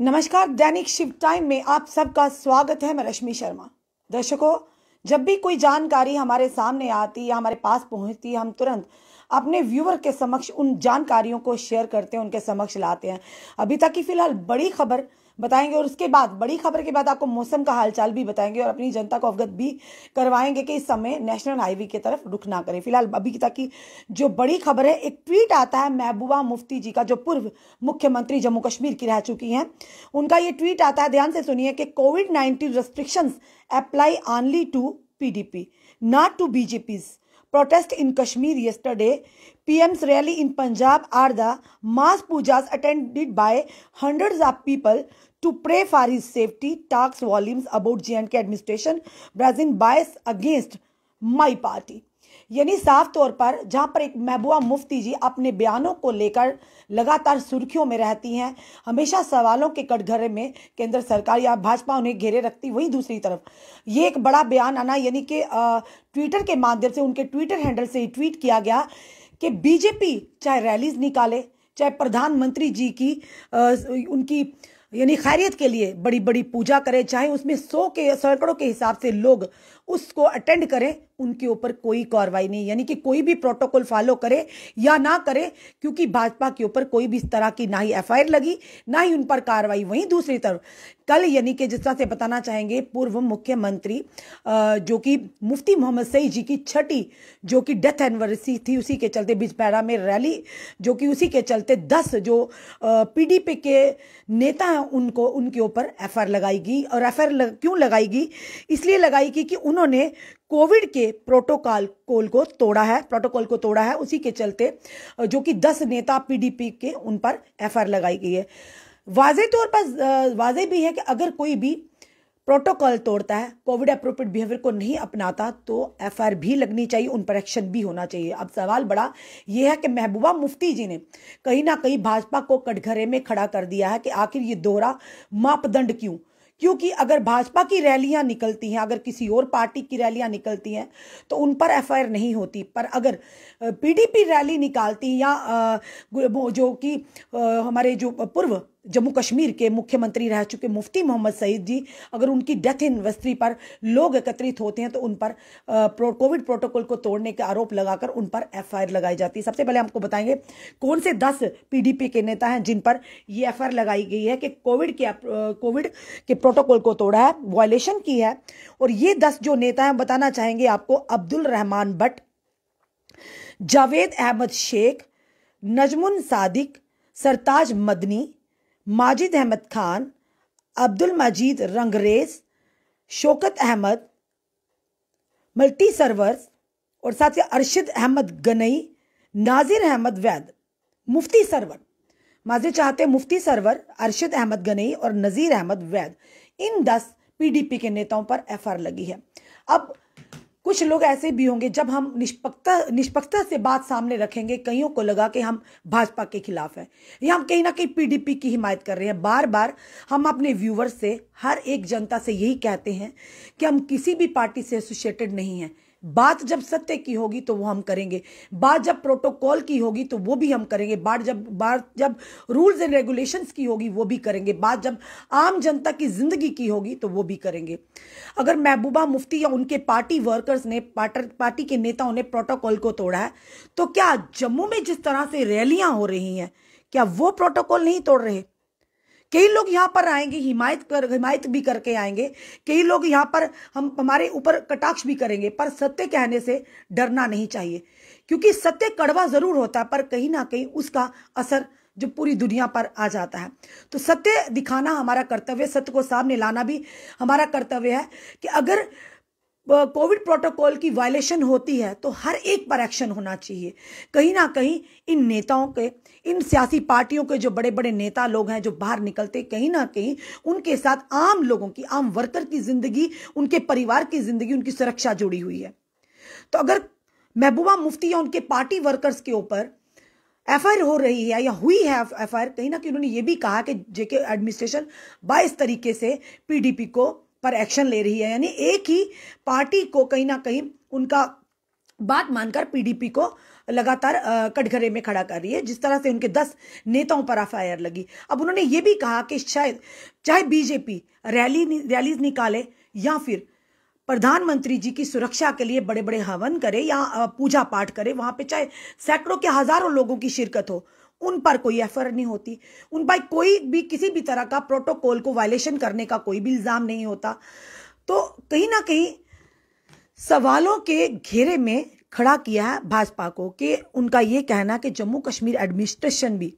नमस्कार, दैनिक शिव टाइम में आप सबका स्वागत है। मैं रश्मि शर्मा। दर्शकों, जब भी कोई जानकारी हमारे सामने आती या हमारे पास पहुंचती है, हम तुरंत अपने व्यूअर के समक्ष उन जानकारियों को शेयर करते हैं, उनके समक्ष लाते हैं। अभी तक की फिलहाल बड़ी खबर बताएंगे और उसके बाद बड़ी खबर के बाद आपको मौसम का हालचाल भी बताएंगे और अपनी जनता को अवगत भी करवाएंगे कि इस समय नेशनल हाईवे की तरफ रुख ना करें। फिलहाल अभी तक की जो बड़ी खबर है, एक ट्वीट आता है महबूबा मुफ्ती जी का, जो पूर्व मुख्यमंत्री जम्मू कश्मीर की रह चुकी हैं। उनका ये ट्वीट आता है, ध्यान से सुनिए, कि कोविड-19 restrictions apply only to PDP, not to BJP's protest in Kashmir yesterday. PM's rally in Punjab are the mass pujas attended by hundreds of people to pray for his safety, talks volumes about J&K administration brazen bias against my party। यानी साफ तौर पर जहां पर एक महबूबा मुफ्ती जी अपने बयानों को लेकर लगातार सुर्खियों में रहती हैं, हमेशा सवालों के कटघरे में केंद्र सरकार या भाजपा उन्हें घेरे रखती, वहीं दूसरी तरफ ये एक बड़ा बयान आना, यानी कि ट्विटर के माध्यम से, उनके ट्विटर हैंडल से ट्वीट किया गया कि बीजेपी चाहे रैलीज निकाले, चाहे प्रधानमंत्री जी की उनकी यानी खैरियत के लिए बड़ी बड़ी पूजा करे, चाहे उसमें सैकड़ों के हिसाब से लोग उसको अटेंड करें, उनके ऊपर कोई कार्रवाई नहीं, यानी कि कोई भी प्रोटोकॉल फॉलो करे या ना करे, क्योंकि भाजपा के ऊपर कोई भी इस तरह की ना ही एफआईआर लगी, ना ही उन पर कार्रवाई। वहीं दूसरी तरफ कल यानी कि जिस तरह से बताना चाहेंगे, पूर्व मुख्यमंत्री जो कि मुफ्ती मोहम्मद सईद जी की छठी जो कि डेथ एनिवर्सरी थी, उसी के चलते बिजपैरा में रैली, जो कि उसी के चलते 10 जो पीडीपी के नेता हैं उनको उनके ऊपर एफआईआर लगाई गई। और एफआईआर क्यों लगाई गई? इसलिए लगाई गई कि उन्होंने कोविड के प्रोटोकॉल को तोड़ा है। उसी के चलते जो कि 10 नेता पीडीपी के, उन पर एफआईआर लगाई गई है। वाज़ेह तौर पर वाज़ेह भी है कि अगर कोई भी प्रोटोकॉल तोड़ता है, कोविड अप्रोप्रिएट बिहेवियर को नहीं अपनाता, तो एफआईआर भी लगनी चाहिए, उन पर एक्शन भी होना चाहिए। अब सवाल बड़ा यह है कि महबूबा मुफ्ती जी ने कहीं ना कहीं भाजपा को कटघरे में खड़ा कर दिया है कि आखिर ये दोहरा मापदंड क्यों? क्योंकि अगर भाजपा की रैलियां निकलती हैं, अगर किसी और पार्टी की रैलियां निकलती हैं, तो उन पर एफआईआर नहीं होती, पर अगर पीडीपी रैली निकालती या जो कि हमारे जो पूर्व जम्मू कश्मीर के मुख्यमंत्री रह चुके मुफ्ती मोहम्मद सईद जी, अगर उनकी डेथ एनिवर्सरी पर लोग एकत्रित होते हैं, तो उन पर कोविड प्रोटोकॉल को तोड़ने का आरोप लगाकर उन पर एफआईआर लगाई जाती है। सबसे पहले हमको बताएंगे कौन से 10 पीडीपी के नेता हैं जिन पर ये एफआईआर लगाई गई है कि कोविड के प्रोटोकॉल को तोड़ा है, वायलेशन की है। और ये 10 जो नेता हैं बताना चाहेंगे आपको: अब्दुल रहमान भट्ट, जावेद अहमद शेख, नजमुन सादिक, सरताज मदनी, माजिद अहमद खान, अब्दुल मजीद रंगरेज, शौकत अहमद, मल्टी सरवर्स, और साथ ही अरशद अहमद गनई, नाजिर अहमद वैद, मुफ्ती सरवर, माजिद चाहते मुफ्ती सरवर, अरशद अहमद गनई और नजीर अहमद वैद, इन 10 पीडीपी के नेताओं पर एफआईआर लगी है। अब कुछ लोग ऐसे भी होंगे, जब हम निष्पक्षता से बात सामने रखेंगे, कईयों को लगा कि हम भाजपा के खिलाफ हैं या हम कहीं ना कहीं पीडीपी की हिमायत कर रहे हैं। बार बार हम अपने व्यूवर्स से, हर एक जनता से यही कहते हैं कि हम किसी भी पार्टी से एसोसिएटेड नहीं हैं। बात जब सत्य की होगी तो वो हम करेंगे, बात जब प्रोटोकॉल की होगी तो वो भी हम करेंगे, बात जब रूल्स एंड रेगुलेशंस की होगी वो भी करेंगे, बात जब आम जनता की जिंदगी की होगी तो वो भी करेंगे। अगर महबूबा मुफ्ती या उनके पार्टी वर्कर्स ने, पार्टी के नेताओं ने प्रोटोकॉल को तोड़ा है, तो क्या जम्मू में जिस तरह से रैलियां हो रही हैं, क्या वो प्रोटोकॉल नहीं तोड़ रहे? कई लोग यहां पर आएंगे, हिमायत भी करके आएंगे, कई लोग यहां पर हमारे ऊपर कटाक्ष भी करेंगे, पर सत्य कहने से डरना नहीं चाहिए, क्योंकि सत्य कड़वा जरूर होता है, पर कहीं ना कहीं उसका असर जो पूरी दुनिया पर आ जाता है। तो सत्य दिखाना हमारा कर्तव्य, सत्य को सामने लाना भी हमारा कर्तव्य है कि अगर कोविड प्रोटोकॉल की वायलेशन होती है तो हर एक पर एक्शन होना चाहिए। कहीं ना कहीं इन नेताओं के, इन सियासी पार्टियों के जो बड़े बड़े नेता लोग हैं जो बाहर निकलते, कहीं ना कहीं उनके साथ आम लोगों की, आम वर्कर की जिंदगी, उनके परिवार की जिंदगी, उनकी सुरक्षा जुड़ी हुई है। तो अगर महबूबा मुफ्ती या उनके पार्टी वर्कर्स के ऊपर एफआईआर हो रही है या हुई है एफआईआर, कहीं ना कहीं उन्होंने ये भी कहा कि जेके एडमिनिस्ट्रेशन 22 तरीके से पीडीपी को पर एक्शन ले रही है, यानी एक ही पार्टी को कहीं ना कहीं उनका बात मानकर पीडीपी को लगातार कटघरे में खड़ा कर रही है, जिस तरह से उनके 10 नेताओं पर एफआईआर लगी। अब उन्होंने ये भी कहा कि शायद चाहे बीजेपी रैलीज निकाले या फिर प्रधानमंत्री जी की सुरक्षा के लिए बड़े बड़े हवन करे या पूजा पाठ करे, वहां पे चाहे सैकड़ों के हजारों लोगों की शिरकत हो, उन पर कोई एफआईआर नहीं होती, उन पर कोई भी किसी भी तरह का प्रोटोकॉल को वायलेशन करने का कोई भी इल्जाम नहीं होता। तो कहीं ना कहीं सवालों के घेरे में खड़ा किया है भाजपा को कि उनका यह कहना कि जम्मू कश्मीर एडमिनिस्ट्रेशन भी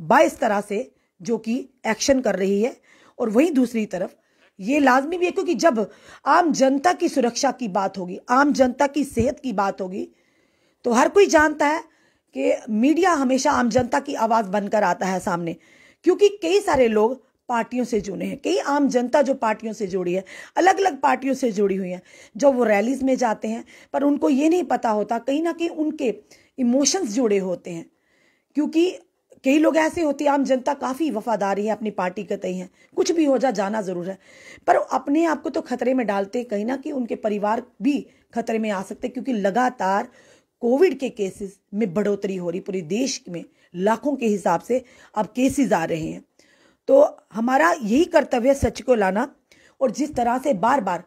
22 तरह से जो कि एक्शन कर रही है, और वहीं दूसरी तरफ ये लाजमी भी है, क्योंकि जब आम जनता की सुरक्षा की बात होगी, आम जनता की सेहत की बात होगी, तो हर कोई जानता है कि मीडिया हमेशा आम जनता की आवाज बनकर आता है सामने, क्योंकि कई सारे लोग पार्टियों से जुड़े हैं, कई आम जनता जो पार्टियों से जुड़ी है, अलग अलग पार्टियों से जुड़ी हुई है, जब वो रैलीज में जाते हैं पर उनको ये नहीं पता होता कहीं ना कहीं उनके इमोशंस जुड़े होते हैं, क्योंकि कई लोग ऐसे होते हैं, आम जनता काफी वफादारी है अपनी पार्टी के तय है, कुछ भी हो जा जाना जरूर है, पर अपने आप को तो खतरे में डालते, कहीं ना कहीं उनके परिवार भी खतरे में आ सकते, क्योंकि लगातार कोविड के केसेस में बढ़ोतरी हो रही, पूरे देश में लाखों के हिसाब से अब केसेस आ रहे हैं। तो हमारा यही कर्तव्य है सच को लाना, और जिस तरह से बार बार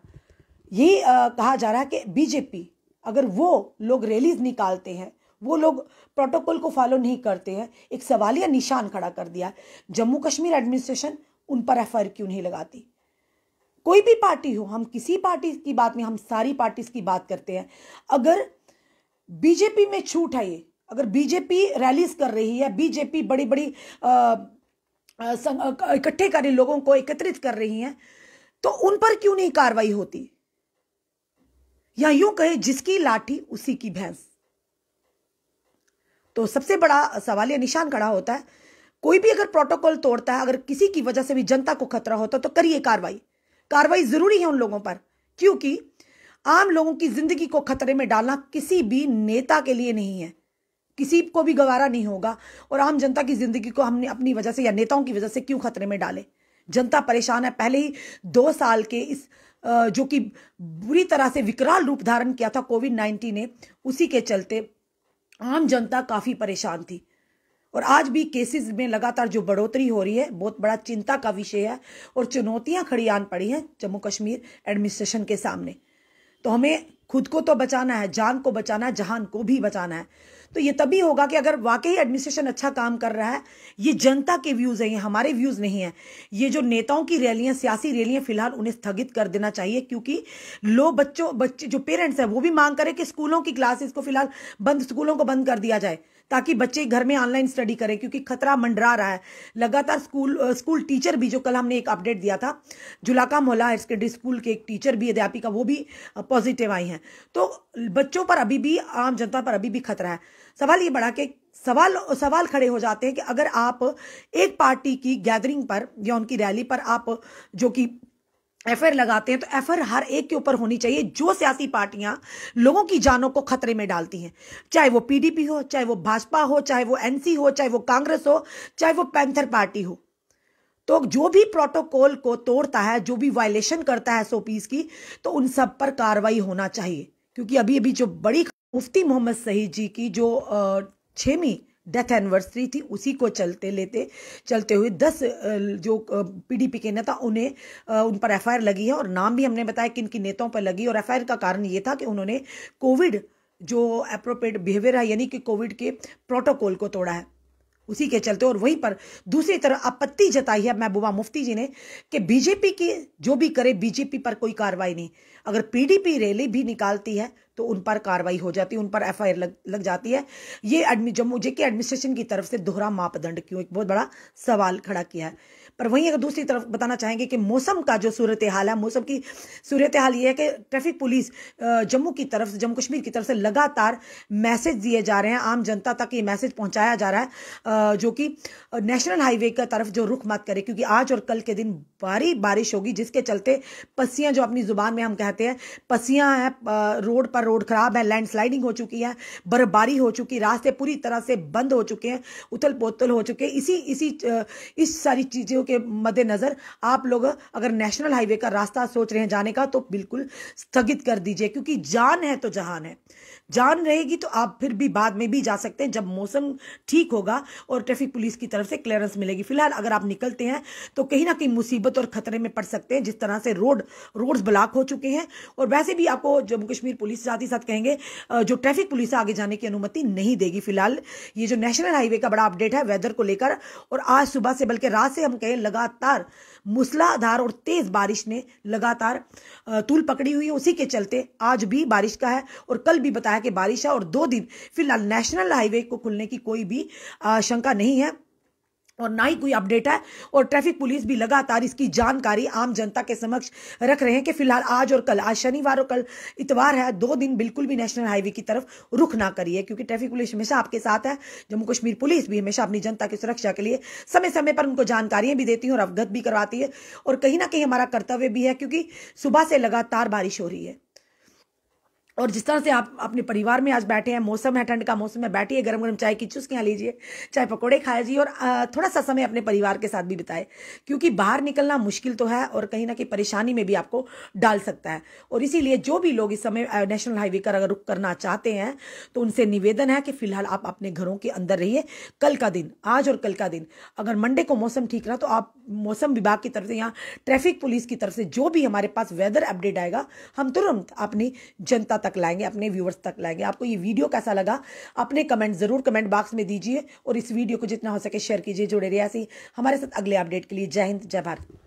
यही कहा जा रहा है कि बीजेपी अगर वो लोग रैलीज निकालते हैं, वो लोग प्रोटोकॉल को फॉलो नहीं करते हैं, एक सवालिया निशान खड़ा कर दिया। जम्मू कश्मीर एडमिनिस्ट्रेशन उन पर एफआईआर क्यों नहीं लगाती? कोई भी पार्टी हो, हम किसी पार्टी की बात नहीं, हम सारी पार्टीज की बात करते हैं। अगर बीजेपी में छूट है, ये अगर बीजेपी रैलीज कर रही है, बीजेपी बड़ी बड़ी इकट्ठे कर रही, लोगों को एकत्रित कर रही हैं, तो उन पर क्यों नहीं कार्रवाई होती? या यूं कहे जिसकी लाठी उसी की भैंस। तो सबसे बड़ा सवालिया निशान खड़ा होता है, कोई भी अगर प्रोटोकॉल तोड़ता है, अगर किसी की वजह से भी जनता को खतरा होता तो करिए कार्रवाई। कार्रवाई जरूरी है उन लोगों पर, क्योंकि आम लोगों की जिंदगी को खतरे में डालना किसी भी नेता के लिए नहीं है, किसी को भी गवारा नहीं होगा। और आम जनता की जिंदगी को हमने अपनी वजह से या नेताओं की वजह से क्यों खतरे में डाले? जनता परेशान है। पहले ही 2 साल के इस जो कि बुरी तरह से विकराल रूप धारण किया था कोविड-19 ने, उसी के चलते आम जनता काफी परेशान थी। और आज भी केसेस में लगातार जो बढ़ोतरी हो रही है, बहुत बड़ा चिंता का विषय है, और चुनौतियां खड़ी आन पड़ी हैं जम्मू कश्मीर एडमिनिस्ट्रेशन के सामने। तो हमें खुद को तो बचाना है, जान को बचाना है, जहान को भी बचाना है। तो ये तभी होगा कि अगर वाकई एडमिनिस्ट्रेशन अच्छा काम कर रहा है। ये जनता के व्यूज हैं, ये हमारे व्यूज नहीं है। ये जो नेताओं की रैलियां, सियासी रैलियां, फिलहाल उन्हें स्थगित कर देना चाहिए, क्योंकि लोग बच्चे जो पेरेंट्स हैं वो भी मांग करें कि स्कूलों की क्लासेस को फिलहाल स्कूलों को बंद कर दिया जाए, ताकि बच्चे घर में ऑनलाइन स्टडी करें, क्योंकि खतरा मंडरा रहा है लगातार। स्कूल टीचर भी, जो कल हमने एक अपडेट दिया था, जुलाका मोहल्ला हायर सेकेंडरी स्कूल के एक टीचर भी, अध्यापिका, वो भी पॉजिटिव आई हैं। तो बच्चों पर अभी भी, आम जनता पर अभी भी खतरा है। सवाल ये बढ़ा के सवाल खड़े हो जाते हैं कि अगर आप एक पार्टी की गैदरिंग पर या उनकी रैली पर आप जो कि एफआईआर लगाते हैं, तो एफआईआर हर एक के ऊपर होनी चाहिए जो सियासी पार्टियां लोगों की जानों को खतरे में डालती हैं, चाहे वो पीडीपी हो, चाहे वो भाजपा हो, चाहे वो एनसी हो, चाहे वो कांग्रेस हो, चाहे वो पैंथर पार्टी हो। तो जो भी प्रोटोकॉल को तोड़ता है, जो भी वायलेशन करता है एसओपीज की, तो उन सब पर कार्रवाई होना चाहिए। क्योंकि अभी जो बड़ी मुफ्ती मोहम्मद सईद जी की जो 6वीं डेथ एनिवर्सरी थी, उसी को चलते हुए 10 जो पीडीपी के नेता, उन पर एफआईआर लगी है, और नाम भी हमने बताया किन किन नेताओं पर लगी। और एफआईआर का कारण ये था कि उन्होंने कोविड जो एप्रोप्रिएट बिहेवियर है, यानी कि कोविड के प्रोटोकॉल को तोड़ा है, उसी के चलते। और वहीं पर दूसरी तरफ आपत्ति जताई है महबूबा मुफ्ती जी ने कि बीजेपी की जो भी करे, बीजेपी पर कोई कार्रवाई नहीं। अगर पीडीपी रैली भी निकालती है तो उन पर कार्रवाई हो जाती है, उन पर एफआईआर लग जाती है। ये जम्मू जेके एडमिनिस्ट्रेशन की तरफ से दोहरा मापदंड क्यों, एक बहुत बड़ा सवाल खड़ा किया है। पर वहीं अगर दूसरी तरफ बताना चाहेंगे कि मौसम का जो सूरत हाल है, मौसम की सूरत हाल ये है कि ट्रैफिक पुलिस जम्मू कश्मीर की तरफ से लगातार मैसेज दिए जा रहे हैं, आम जनता तक ये मैसेज पहुंचाया जा रहा है जो कि नेशनल हाईवे की तरफ जो रुख मत करे, क्योंकि आज और कल के दिन भारी बारिश होगी, जिसके चलते पस्सियां, जो अपनी जुबान में हम कहते हैं पस्सियां हैं, रोड पर पर रोड खराब है, लैंडस्लाइडिंग हो चुकी है, बर्फबारी हो चुकी, रास्ते पूरी तरह से बंद हो चुके हैं, उथल पुथल हो चुके हैं। इस सारी चीजों के मद्देनजर आप लोग अगर नेशनल हाईवे का रास्ता सोच रहे हैं जाने का तो बिल्कुल स्थगित कर दीजिए, क्योंकि जान है तो जहान है। जान रहेगी तो आप फिर भी बाद में भी जा सकते हैं जब मौसम ठीक होगा और ट्रैफिक पुलिस की तरफ से क्लियरेंस मिलेगी। फिलहाल अगर आप निकलते हैं तो कहीं ना कहीं मुसीबत और खतरे में पड़ सकते हैं, जिस तरह से रोड्स ब्लॉक हो चुके हैं। और वैसे भी आपको जम्मू कश्मीर पुलिस साथ ही साथ कहेंगे जो ट्रैफिक पुलिस आगे जाने की अनुमति नहीं देगी। फिलहाल ये जो नेशनल हाईवे का बड़ा अपडेट है वेदर को लेकर, और आज सुबह से बल्कि रात से हम कहें लगातार मूसलाधार और तेज बारिश ने लगातार तूल पकड़ी हुई है। उसी के चलते आज भी बारिश का है और कल भी बताया कि बारिश है, और 2 दिन फिलहाल नेशनल हाईवे को खुलने की कोई भी आशंका नहीं है और ना ही कोई अपडेट है। और ट्रैफिक पुलिस भी लगातार इसकी जानकारी आम जनता के समक्ष रख रहे हैं कि फिलहाल आज और कल, आज शनिवार और कल इतवार है, 2 दिन बिल्कुल भी नेशनल हाईवे की तरफ रुख ना करिए, क्योंकि ट्रैफिक पुलिस हमेशा आपके साथ है। जम्मू कश्मीर पुलिस भी हमेशा अपनी जनता की सुरक्षा के लिए समय समय पर उनको जानकारियां भी देती है और अवगत भी करवाती है, और कहीं ना कहीं हमारा कर्तव्य भी है, क्योंकि सुबह से लगातार बारिश हो रही है। और जिस तरह से आप अपने परिवार में आज बैठे हैं, मौसम है, ठंड का मौसम है, बैठिए, गरम गरम चाय की चुस्कियां लीजिए, चाय पकौड़े खाइए और थोड़ा सा समय अपने परिवार के साथ भी बिताए, क्योंकि बाहर निकलना मुश्किल तो है और कहीं ना कहीं परेशानी में भी आपको डाल सकता है। और इसीलिए जो भी लोग इस समय नेशनल हाईवे का अगर रुख करना चाहते हैं तो उनसे निवेदन है कि फिलहाल आप अपने घरों के अंदर रहिए। कल का दिन, आज और कल का दिन, अगर मंडे को मौसम ठीक रहा तो आप मौसम विभाग की तरफ से, यहाँ ट्रैफिक पुलिस की तरफ से जो भी हमारे पास वेदर अपडेट आएगा हम तुरंत अपनी जनता तक लाएंगे, अपने व्यूअर्स तक लाएंगे। आपको ये वीडियो कैसा लगा अपने कमेंट जरूर कमेंट बॉक्स में दीजिए और इस वीडियो को जितना हो सके शेयर कीजिए। जुड़े रहिए ऐसे ही हमारे साथ अगले अपडेट के लिए। जय हिंद, जय भारत।